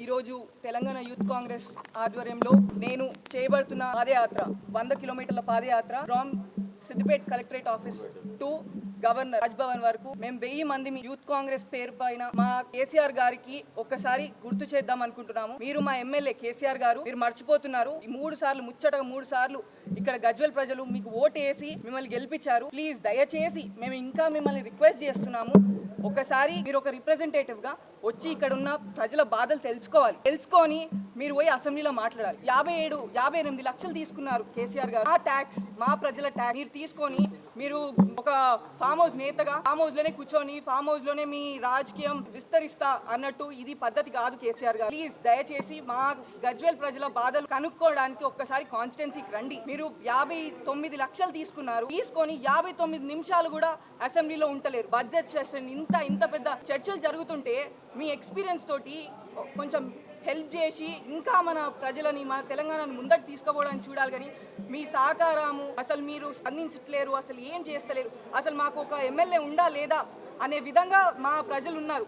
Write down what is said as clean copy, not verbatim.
ఈరోజు తెలంగాణ యూత్ కాంగ్రెస్ ఆధ్వర్యంలో నేను చేయబడుతున్న పాదయాత్ర 100 కిలోమీటర్ల పాదయాత్ర from Siddipet collectorate office to governor Raj Bhavan వరకు మేము 1000 మంది యూత్ కాంగ్రెస్ పేరు పైన మా కేసీఆర్ గారికి ఒక్కసారి గుర్తు చేద్దాం అనుకుంటున్నాము. మీరు మా ఎమ్మెల్యే కేసీఆర్ గారు, మీరు మర్చిపోతున్నారు. ఈ 3 సార్లు ముచ్చటగా 3 సార్లు ఇక్కడ గజ్వెల్ ప్రజలు మీకు ఓటు వేసి మిమ్మల్ని గెలిపించారు. ప్లీజ్ దయచేసి మేము ఇంకా మిమ్మల్ని రిక్వెస్ట్ చేస్తున్నాము, ఒకసారి మీరు ఒక రిప్రజెంటేటివ్ గా వచ్చి ఇక్కడ ఉన్న ప్రజల బాధలు తెలుసుకొని మీరు పోయి అసెంబ్లీలో మాట్లాడాలి. 58 లక్షలు తీసుకున్నారు కేసీఆర్ గారు. ఆ ట్యాక్స్, మా ప్రజల ట్యాక్స్ మీరు తీసుకొని మీరు ఒక ఫామ్ హౌస్ నేతగా ఫామ్ హౌస్ లోనే కూర్చొని ఫామ్ హౌస్ లోనే మీ రాజకీయం విస్తరిస్తా అన్నట్టు ఇది పద్ధతి కాదు కేసీఆర్ గారు. ప్లీజ్ దయచేసి మా గజ్వేల్ ప్రజల బాధలు కనుక్కోవడానికి ఒక్కసారి కాన్స్టిట్యున్సీకి రండి. మీరు 59 లక్షలు తీసుకొని 59 నిమిషాలు కూడా అసెంబ్లీలో ఉంటలేరు. బడ్జెట్ సెషన్ ఇంత పెద్ద చర్చలు జరుగుతుంటే మీ ఎక్స్పీరియన్స్ తోటి కొంచెం హెల్ప్ చేసి ఇంకా మన ప్రజలని, మన తెలంగాణని ముందకు తీసుకుపోవడానికి చూడాలి. కానీ మీ సహకారము అసలు మీరు స్పందించట్లేరు, అసలు ఏం చేస్తలేరు. అసలు మాకు ఒక ఎమ్మెల్యే ఉండా లేదా అనే విధంగా మా ప్రజలు ఉన్నారు.